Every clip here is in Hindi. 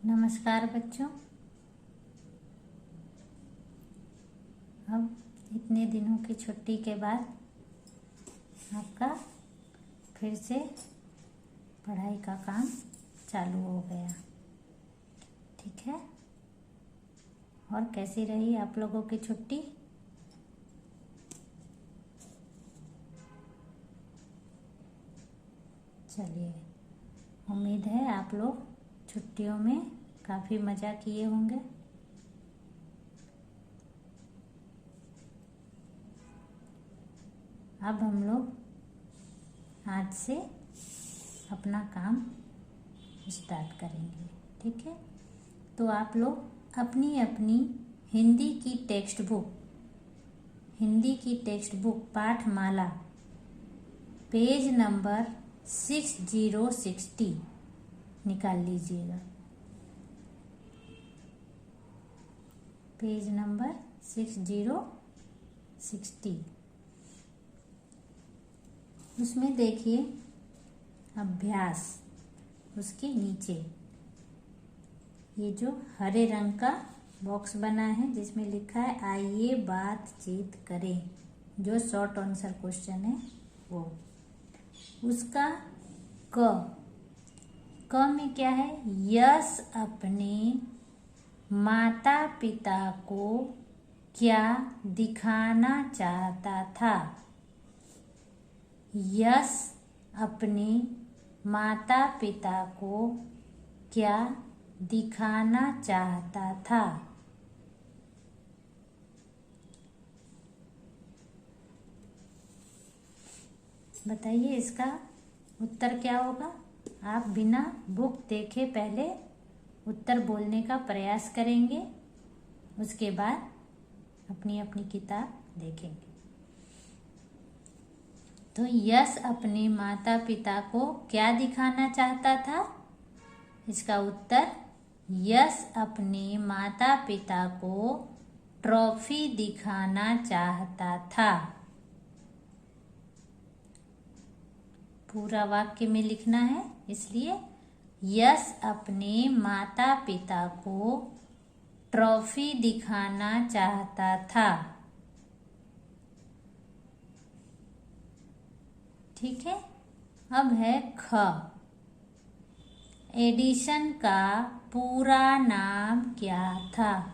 नमस्कार बच्चों। अब इतने दिनों की छुट्टी के बाद आपका फिर से पढ़ाई का काम चालू हो गया। ठीक है, और कैसी रही आप लोगों की छुट्टी? चलिए, उम्मीद है आप लोग छुट्टियों में काफ़ी मज़ा किए होंगे। अब हम लोग आज से अपना काम स्टार्ट करेंगे। ठीक है, तो आप लोग अपनी अपनी हिंदी की टेक्स्ट बुक पाठमाला पेज नंबर 6060 निकाल लीजिएगा। पेज नंबर 6060, उसमें देखिए अभ्यास, उसके नीचे ये जो हरे रंग का बॉक्स बना है जिसमें लिखा है आइए बातचीत करें, जो शॉर्ट आंसर क्वेश्चन है वो, उसका क में क्या है? यश अपने माता पिता को क्या दिखाना चाहता था? यश अपने माता पिता को क्या दिखाना चाहता था? बताइए इसका उत्तर क्या होगा? आप बिना बुक देखे पहले उत्तर बोलने का प्रयास करेंगे, उसके बाद अपनी अपनी किताब देखेंगे। तो यश अपने माता पिता को क्या दिखाना चाहता था? इसका उत्तर यश अपने माता पिता को ट्रॉफी दिखाना चाहता था। पूरा वाक्य में लिखना है, इसलिए यश अपने माता पिता को ट्रॉफी दिखाना चाहता था। ठीक है, अब है ख। एडिशन का पूरा नाम क्या था?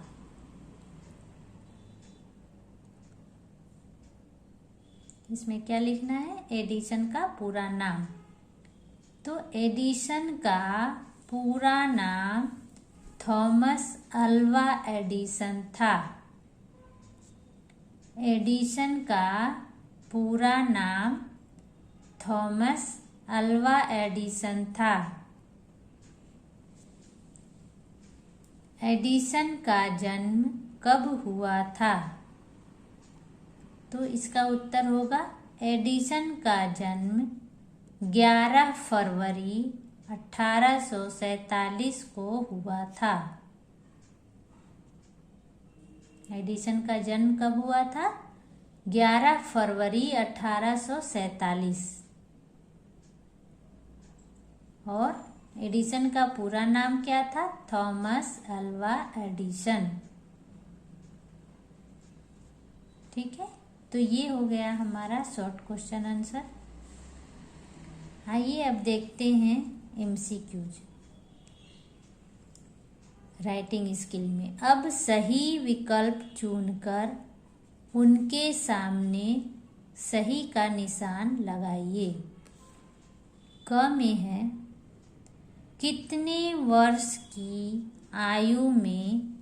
इसमें क्या लिखना है? एडिशन का पूरा नाम। तो एडिशन का पूरा नाम थॉमस अल्वा एडिसन था। एडिशन का पूरा नाम थॉमस अल्वा एडिसन था। एडिसन का जन्म कब हुआ था? तो इसका उत्तर होगा एडिसन का जन्म 11 फरवरी 1847 को हुआ था। एडिसन का जन्म कब हुआ था? 11 फरवरी 1847। और एडिसन का पूरा नाम क्या था? Thomas Alva Edison. ठीक है, तो ये हो गया हमारा शॉर्ट क्वेश्चन आंसर। आइए अब देखते हैं एमसीक्यूज राइटिंग स्किल में। अब सही विकल्प चुनकर उनके सामने सही का निशान लगाइए। क में है कितने वर्ष की आयु में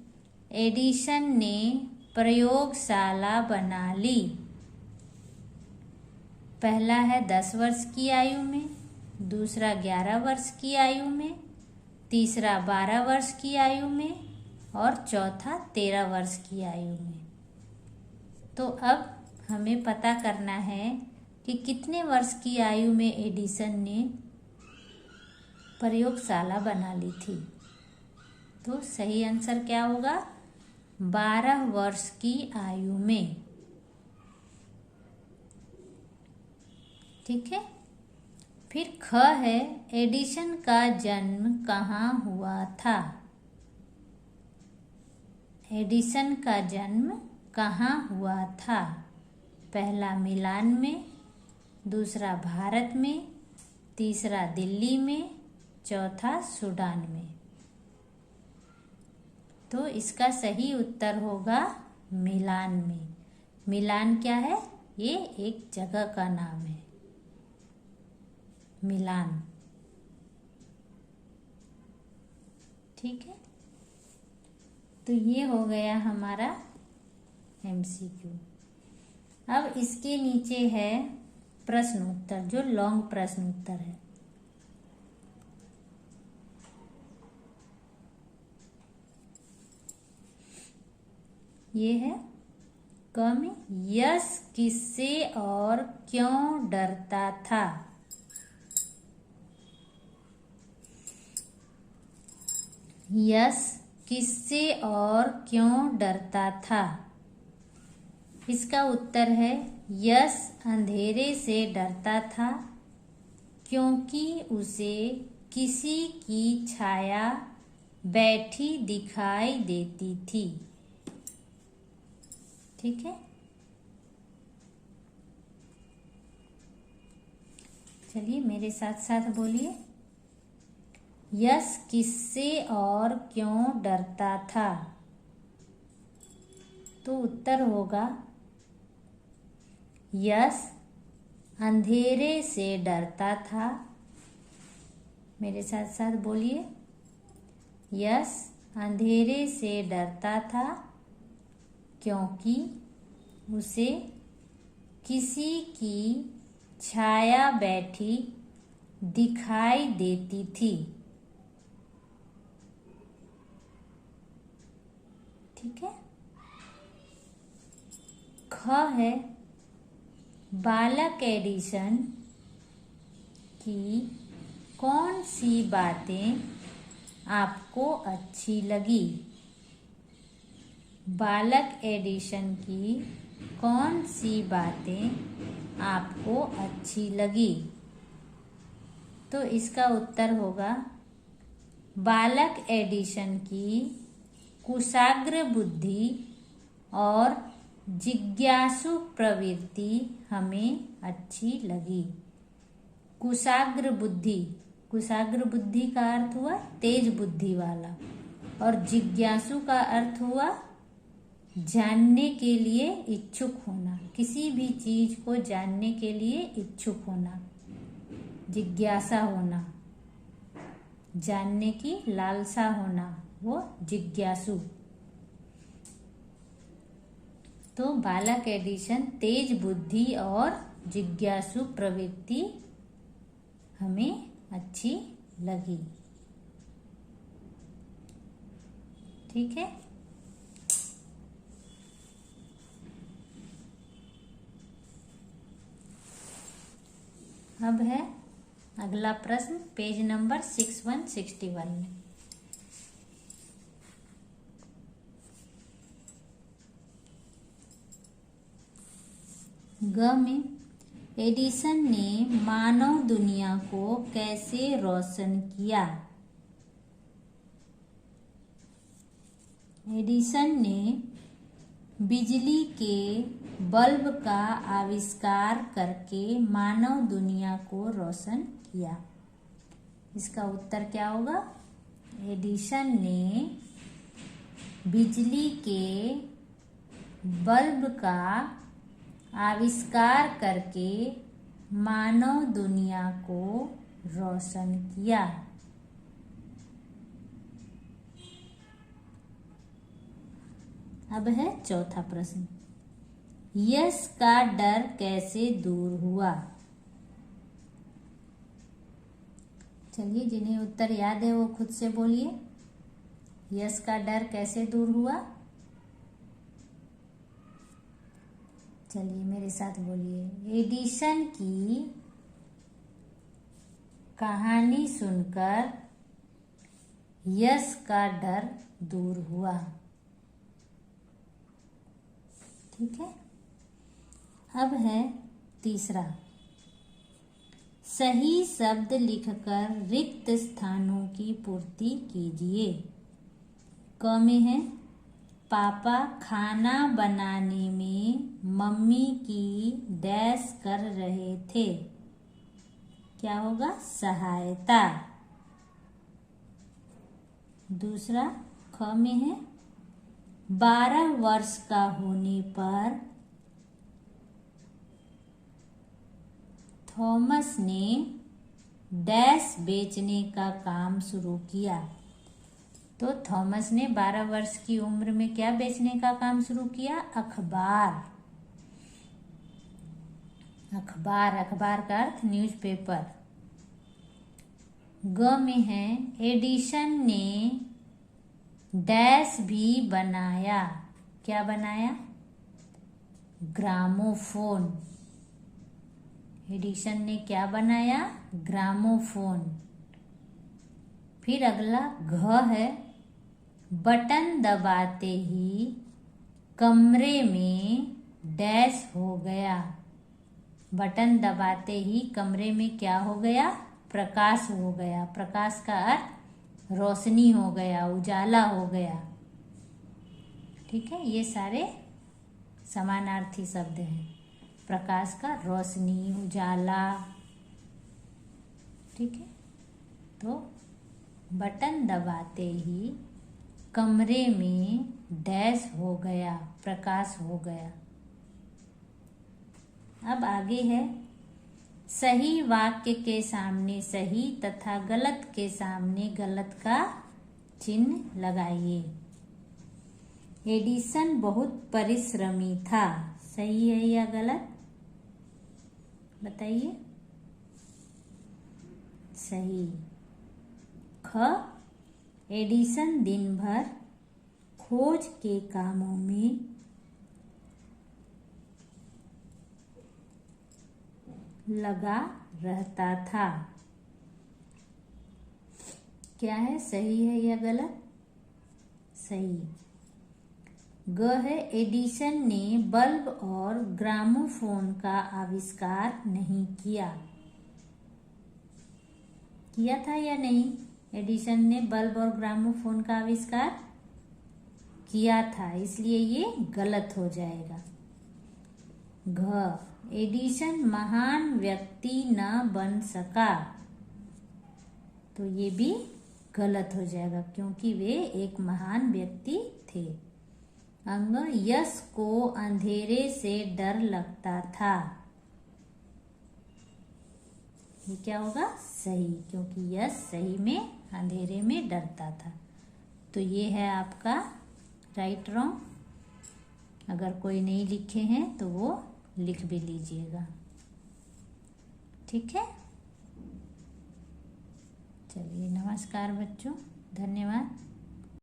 एडिसन ने प्रयोगशाला बना ली? पहला है 10 वर्ष की आयु में, दूसरा 11 वर्ष की आयु में, तीसरा 12 वर्ष की आयु में और चौथा 13 वर्ष की आयु में। तो अब हमें पता करना है कि कितने वर्ष की आयु में एडिसन ने प्रयोगशाला बना ली थी। तो सही आंसर क्या होगा? 12 वर्ष की आयु में। ठीक है, फिर ख है, एडिसन का जन्म कहाँ हुआ था? एडिसन का जन्म कहाँ हुआ था? पहला मिलान में, दूसरा भारत में, तीसरा दिल्ली में, चौथा सूडान में। तो इसका सही उत्तर होगा मिलान में। मिलान क्या है? ये एक जगह का नाम है, मिलान। ठीक है, तो ये हो गया हमारा MCQ। अब इसके नीचे है प्रश्न उत्तर, जो लॉन्ग प्रश्न उत्तर है। ये है क में, यश किससे और क्यों डरता था? यश किससे और क्यों डरता था? इसका उत्तर है, यश अंधेरे से डरता था क्योंकि उसे किसी की छाया बैठी दिखाई देती थी। ठीक है, चलिए मेरे साथ साथ बोलिए, यश किससे और क्यों डरता था? तो उत्तर होगा, यश अंधेरे से डरता था। मेरे साथ साथ बोलिए, यश अंधेरे से डरता था क्योंकि उसे किसी की छाया बैठी दिखाई देती थी। ठीक है, ख है, बालक एडिसन की कौन सी बातें आपको अच्छी लगी? बालक एडिसन की कौन सी बातें आपको अच्छी लगी? तो इसका उत्तर होगा, बालक एडिसन की कुशाग्र बुद्धि और जिज्ञासु प्रवृत्ति हमें अच्छी लगी। कुशाग्र बुद्धि, कुशाग्र बुद्धि का अर्थ हुआ तेज बुद्धि वाला, और जिज्ञासु का अर्थ हुआ जानने के लिए इच्छुक होना, किसी भी चीज को जानने के लिए इच्छुक होना, जिज्ञासा होना, जानने की लालसा होना, वो जिज्ञासु। तो बालक एडिसन तेज बुद्धि और जिज्ञासु प्रवृत्ति हमें अच्छी लगी। ठीक है, अब है अगला प्रश्न पेज नंबर 6161 में। ग में, एडिसन ने मानव दुनिया को कैसे रोशन किया? एडिसन ने बिजली के बल्ब का आविष्कार करके मानव दुनिया को रोशन किया। इसका उत्तर क्या होगा? एडिसन ने बिजली के बल्ब का आविष्कार करके मानव दुनिया को रोशन किया। अब है चौथा प्रश्न, यश का डर कैसे दूर हुआ? चलिए, जिन्हें उत्तर याद है वो खुद से बोलिए, यश का डर कैसे दूर हुआ? चलिए मेरे साथ बोलिए, एडिसन की कहानी सुनकर यश का डर दूर हुआ। ठीक है, अब है तीसरा, सही शब्द लिखकर रिक्त स्थानों की पूर्ति कीजिए। क में है पापा खाना बनाने में मम्मी की डैश कर रहे थे। क्या होगा? सहायता। दूसरा ख में है 12 वर्ष का होने पर थॉमस ने डैश बेचने का काम शुरू किया। तो थॉमस ने 12 वर्ष की उम्र में क्या बेचने का काम शुरू किया? अखबार। अखबार, अखबार का अर्थ न्यूज़पेपर। ग में है एडिसन ने डैश भी बनाया। क्या बनाया? ग्रामोफोन। एडिसन ने क्या बनाया? ग्रामोफोन। फिर अगला घ है बटन दबाते ही कमरे में डैश हो गया। बटन दबाते ही कमरे में क्या हो गया? प्रकाश हो गया। प्रकाश का अर्थ रोशनी हो गया, उजाला हो गया। ठीक है, ये सारे समानार्थी शब्द हैं। प्रकाश का रोशनी, उजाला। ठीक है, तो बटन दबाते ही कमरे में डैश हो गया, प्रकाश हो गया। अब आगे है सही वाक्य के सामने सही तथा गलत के सामने गलत का चिन्ह लगाइए। एडिसन बहुत परिश्रमी था। सही है या गलत? बताइए। सही। ख एडिसन दिन भर खोज के कामों में लगा रहता था। क्या है? सही है या गलत? सही। ग है एडिसन ने बल्ब और ग्रामोफोन का आविष्कार नहीं किया। किया था या नहीं? एडिसन ने बल्ब और ग्रामोफोन का आविष्कार किया था, इसलिए ये गलत हो जाएगा। घ एडिसन महान व्यक्ति न बन सका। तो ये भी गलत हो जाएगा क्योंकि वे एक महान व्यक्ति थे। अंग यश को अंधेरे से डर लगता था। ये क्या होगा? सही, क्योंकि यश सही में अंधेरे में डरता था। तो ये है आपका राइट रॉन्ग। अगर कोई नहीं लिखे हैं तो वो लिख भी लीजिएगा। ठीक है, चलिए नमस्कार बच्चों, धन्यवाद।